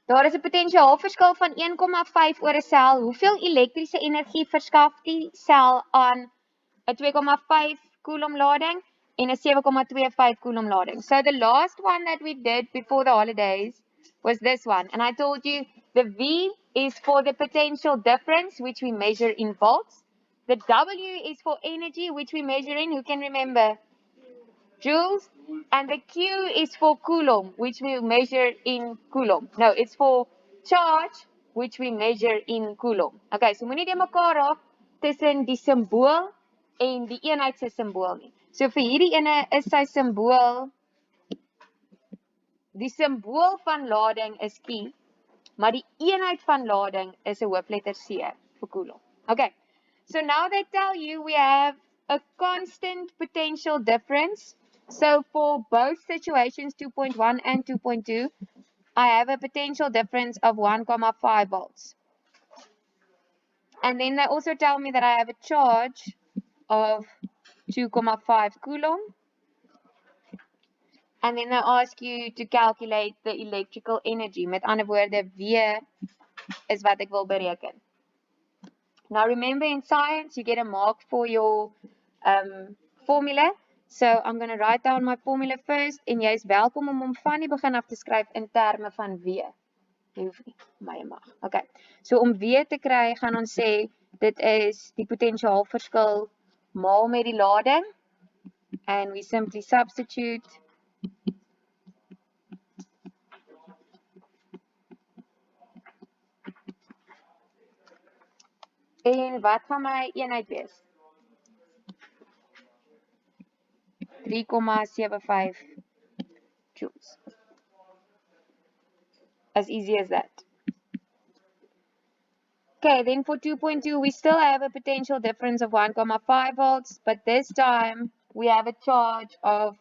Daar is 'n potensiaalverskil van 1,5 oor 'n sel. Hoeveel elektriese energie verskaf die sel aan 'n 2,5 coulomb lading en 'n 7,25 coulomb lading? So the last one that we did before the holidays was this one. And I told you the V is for the potential difference, which we measure in volts. The W is for energy, which we measure in, who can remember? Joules. And the Q is for coulomb, which we measure in coulomb. No, it's for charge, which we measure in coulomb. Okay, so moenie die mekaar raak tussen die simbool en die eenheid se simbool nie. So vir hierdie ene is sy simbool, die simbool van lading is Q, maar die eenheid van lading is 'n hoofletter C vir coulomb. Okay, so now they tell you we have a constant potential difference. So for both situations, 2.1 and 2.2, I have a potential difference of 1,5 volts. And then they also tell me that I have a charge of 2,5 coulomb. And then they ask you to calculate the electrical energy. Met ander woorde, W is wat ek wil bereken. Now remember, in science, you get a mark for your formula. So I'm going to write down my formula first. En jy is welkom om hom van die begin af te skryf in terme van W. Jy hoef nie, maar jy mag. Okay. So om W te kry, gaan ons sê, dit is die potentiaalverskil maal met die lading. And we simply substitute. En wat gaan my eenheid wees? 3,75 joules. As easy as that. Okay, then for 2.2, we still have a potential difference of 1,5 volts, but this time we have a charge of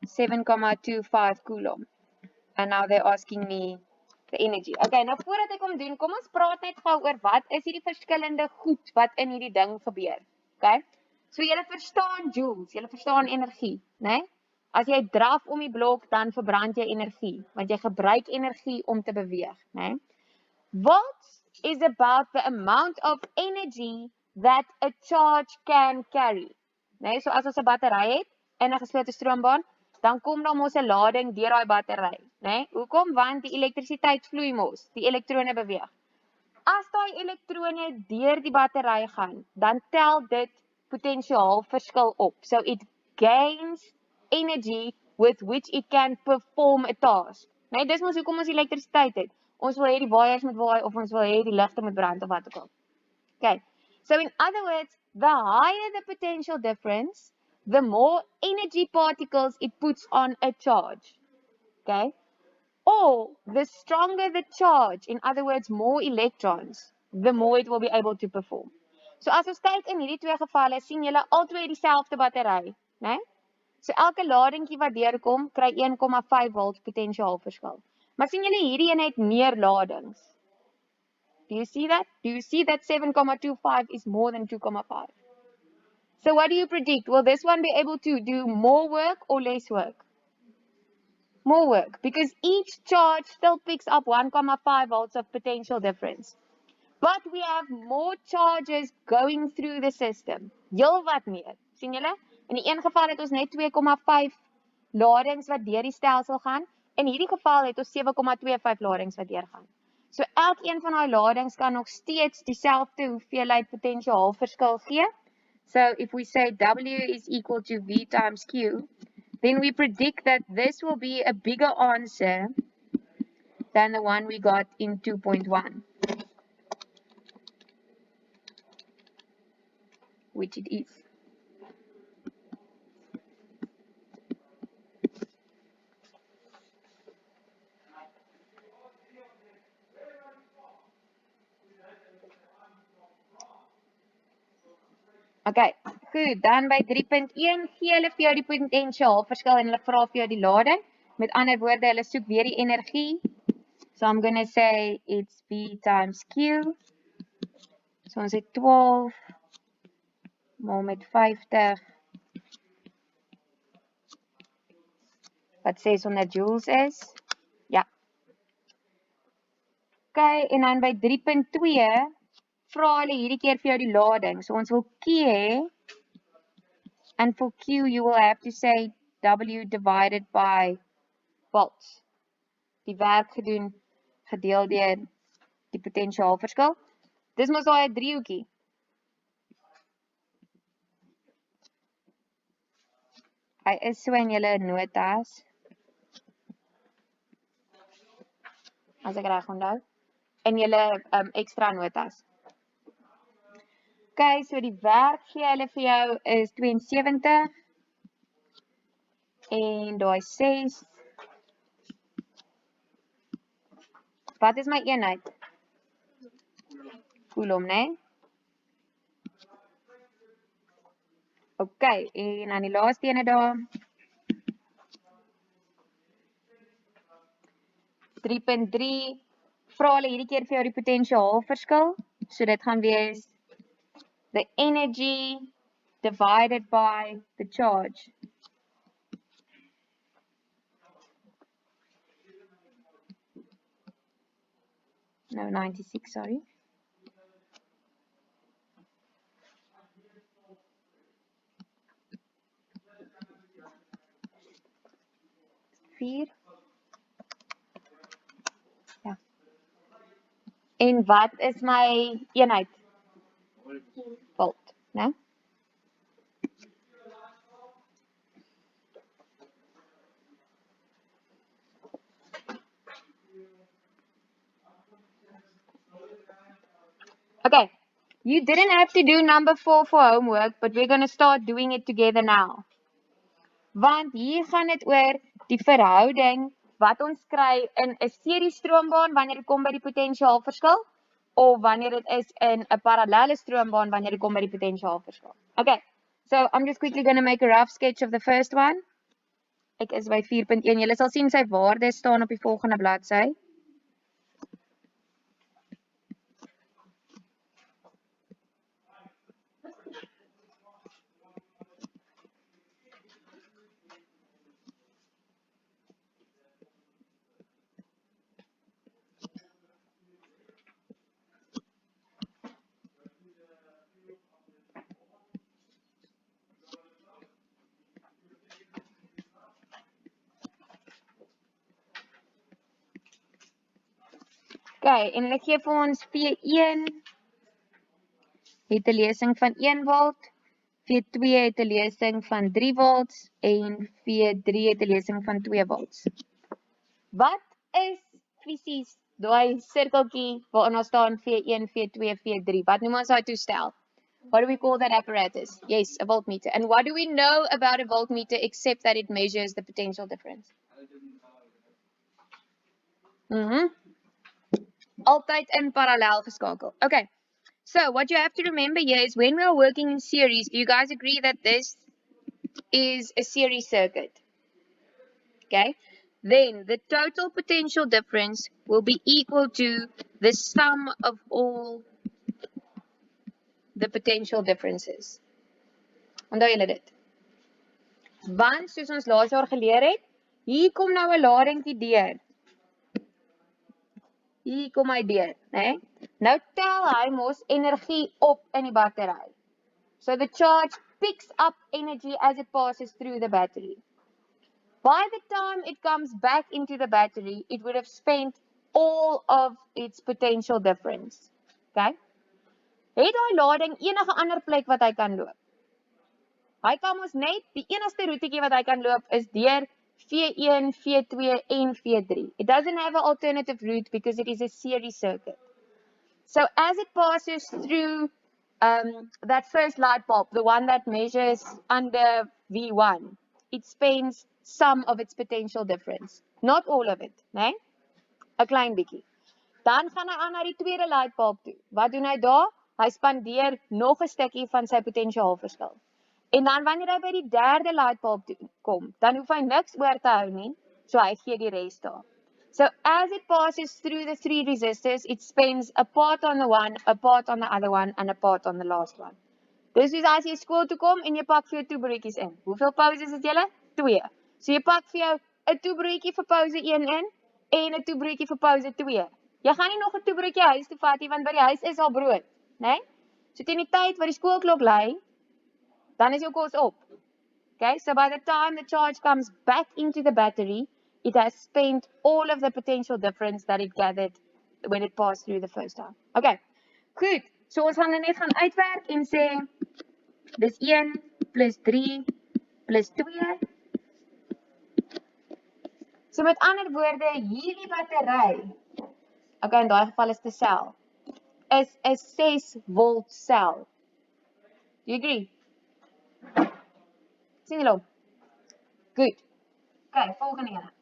7,25 coulomb. And now they're asking me the energy. Okay, nou voordat ek hom doen, kom ons praat net gou oor wat is hierdie verskillende goed wat in hierdie ding gebeur. Okay? So julle verstaan joules, julle verstaan energie, né? As jy draf om die blok, dan verbrand jy energie, want jy gebruik energie om te beweeg, né? Volts is about the amount of energy that a charge can carry. Né? So as ons 'n battery het in 'n geslote stroombaan, dan kom daar mos 'n lading deur daai battery, né? Hoekom? Want die elektrisiteit vloei mos, die elektrone beweeg. As daai elektrone deur die battery gaan, dan tel dit potentiaalverskil op. So it gains energy with which it can perform a task. Né? Dis mos hoekom ons elektrisiteit het. Ons wil hê die waiers moet waai of ons wil hê die ligte moet brand of wat ook al. Okay. So in other words, the higher the potential difference, the more energy particles it puts on a charge. Okay? Or the stronger the charge, in other words, more electrons, the more it will be able to perform. So as ons kyk in hierdie twee gevalle, sien julle albei dieselfde battery, né? So elke ladingkie wat deurkom, kry 1,5 volt potentiaalverskil. Maar sien julle hierdie een het meer ladings? Do you see that? Do you see that 7,25 is more than 2,5? So what do you predict? Will this one be able to do more work or less work? More work, because each charge still picks up 1,5 volts of potential difference. But we have more charges going through the system. Heel wat meer. Sien julle? In die een geval het ons net 2,5 ladings wat deur die stelsel gaan. In hierdie geval het ons 7,25 ladings wat deurgaan. So elkeen van daai ladings kan nog steeds dieselfde hoeveelheid potentiaalverskil gee. So if we say W is equal to V times Q, then we predict that this will be a bigger answer than the one we got in 2.1. Which it is. Okay, goed, dan by 3.1 gee hulle vir jou die potentiaalverskil en hulle vra vir jou die lading. Met ander woorde, hulle soek weer die energie. So I'm going to say it's V times Q. So ons het 12 maal met 50 wat 600 joules is. Ja. Okay, en dan by 3.2 vra hulle hierdie keer vir jou die lading. So ons wil Q hê, and for Q you will have to say W divided by volts. Die werk gedoen gedeel deur die potensiaalverskil. Dis mos daai driehoekie. Hy is so in julle notas. As ek reg onthou. In julle ekstra notas. Okay, so die werk gee hulle vir jou is 72 en daai 6. Wat is my eenheid? Coulomb, né? Okay, en aan die laaste ene daar 3.3 vra hulle hierdie keer vir jou die potensiaalverskil. So dit gaan wees the energy divided by the charge. No, 96, sorry. Vier. Ja. En wat is my eenheid? Volt, né? Okay, you didn't have to do number 4 for homework, but we're going to start doing it together now. Want hier gaan dit oor die verhouding wat ons kry in 'n seriestroombaan wanneer dit kom by die potensiaalverskil of wanneer dit is in 'n parallelle stroombaan wanneer dit kom by die potensiaalverskil. Okay, so I'm just quickly going to make a rough sketch of the first one. Ek is by 4.1. Julle sal sien sy waardes staan op die volgende bladsy. Okay, en hulle gee vir ons V1 het 'n lesing van 1 volt, V2 het 'n lesing van 3 volts en V3 het 'n lesing van 2 volts. Wat is fisies daai sirkeltjie waarin daar staan V1, V2, V3? Wat noem ons daai toestel? What do we call that apparatus? Yes, a voltmeter. And what do we know about a voltmeter except that it measures the potential difference? Altyd in parallel geskakel. Okay. So what you have to remember here is when we are working in series, do you guys agree that this is a series circuit? Okay. Then the total potential difference will be equal to the sum of all the potential differences. Onthou julle dit? Want soos ons laas jaar geleer het, hier kom nou 'n ladingkie deur. Hier kom hy deur, né? Nou tel hy mos energie op in die battery. So the charge picks up energy as it passes through the battery. By the time it comes back into the battery, it would have spent all of its potential difference. Okay? Het daai lading enige ander plek wat hy kan loop? Hy kan mos net, die enigste roetjie wat hy kan loop is deur V1, V2 en V3. It doesn't have an alternative route because it is a series circuit. So as it passes through that first light bulb, the one that measures under V1, it spends some of its potential difference. Not all of it, né? 'n klein bietjie. Dan gaan hy aan na die tweede light bulb toe. Wat doen hy daar? Hy spandeer nog 'n stukkie van sy potensiaalverskil. En dan wanneer hy by die derde light bulb kom, dan hoef hy niks oor te hou nie, so hy gee die res daar. So as it passes through the 3 resistors, it spends a part on the one, a part on the other one, and a part on the last one. Dis soos as jy skool toe kom en jy pak vir jou toebroodjies in. Hoeveel pauses het julle? 2. So jy pak vir jou 'n toebroodjie vir pouse 1 in en 'n toebroodjie vir pouse 2. Jy gaan nie nog 'n toebroodjie huis toe vat nie, want by die huis is al brood, né? So teen die tyd wat die skoolklok lui, dan is jou kos op. Okay, so by the time the charge comes back into the battery, it has spent all of the potential difference that it gathered when it passed through the first time. Okay, goed. So ons gaan net gaan uitwerk en sê, dis 1 plus 3 plus 2. So met ander woorde, hierdie battery, okay, in daai geval is 'n sel, is 'n 6 volt sel. Do you agree? Sien julle? Goed. Okay, volgende ene.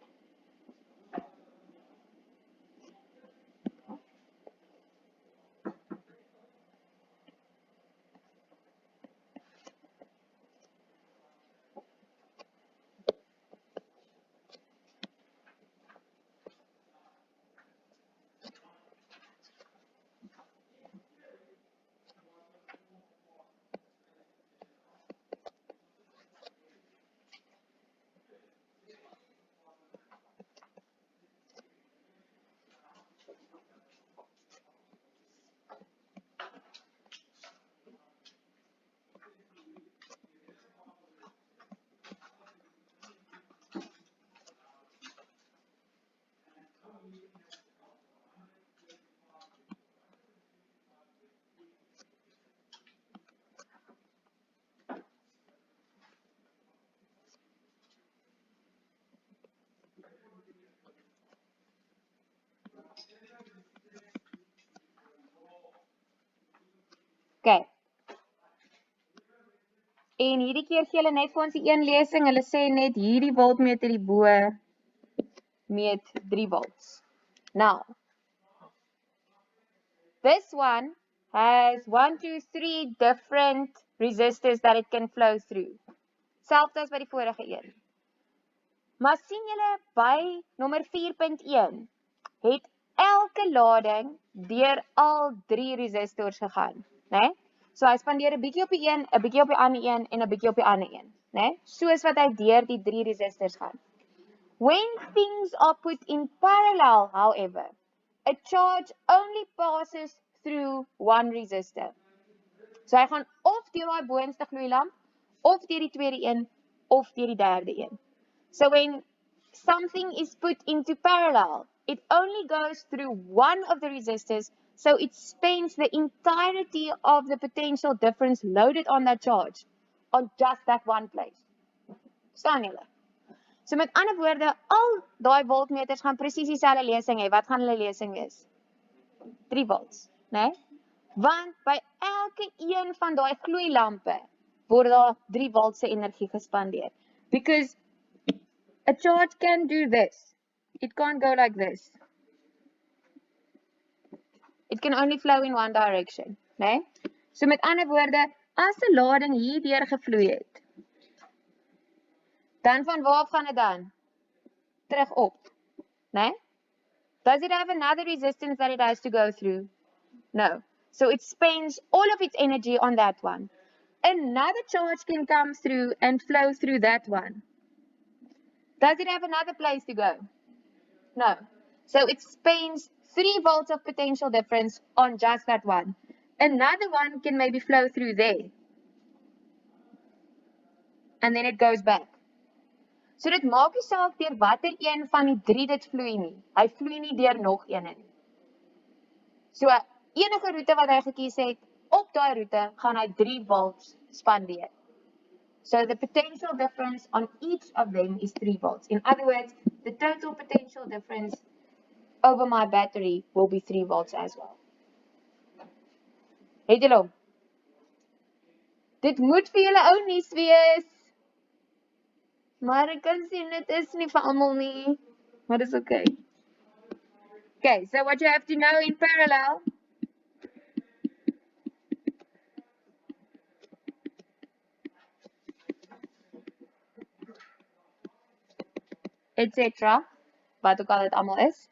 Okay. En hierdie keer gee hulle net vir ons die een lesing. Hulle sê net hierdie voltmeter hierbo meet 3 volts. Now, this one has 1, 2, 3 different resistors that it can flow through. Selfs as by die vorige een. Maar sien julle by nommer 4.1 het elke lading deur al 3 resistors gegaan, né? So hy spandeer 'n bietjie op die een, 'n bietjie op die ander een en 'n bietjie op die ander een, né? Soos wat hy deur die 3 resistors gaan. When things are put in parallel, however, a charge only passes through one resistor. So hy gaan of deur daai boonste gloeilamp, of deur die tweede een, of deur die derde een. So when something is put into parallel, it only goes through one of the resistors, so it spends the entirety of the potential difference loaded on that charge on just that one place. Staan julle? So met ander woorde, al daai voltmeters gaan presies dieselfde lesing hê. Wat gaan hulle lesing wees? 3 volts, né? Want by elke een van daai gloeilampe word daar 3 volt se energie gespandeer. Because a charge can do this. It can't go like this. It can only flow in one direction, né? So met ander woorde, as 'n lading hierdeur gevloei het, dan van waar af gaan dit dan? Terug op, né? Does it have another resistance that it has to go through? No. So it spends all of its energy on that one. Another charge can come through and flow through that one. Does it have another place to go? No. So it spends 3 volts of potential difference on just that one. Another one can maybe flow through there. And then it goes back. So dit maak nie saak deur watter een van die 3 dit vloei nie. Hy vloei nie deur nog een nie. So enige roete wat hy gekies het, op daai roete gaan hy 3 volts spandeer. So the potential difference on each of them is 3 volts. In other words, the total potential difference over my battery will be 3 volts as well. Het julle hom? Dit moet vir julle ou nuus wees. Maar ek kan sien dit is nie vir almal nie. Maar dis okay. Okay, so what you have to know in parallel, etc. Wat ook al dit allemaal is.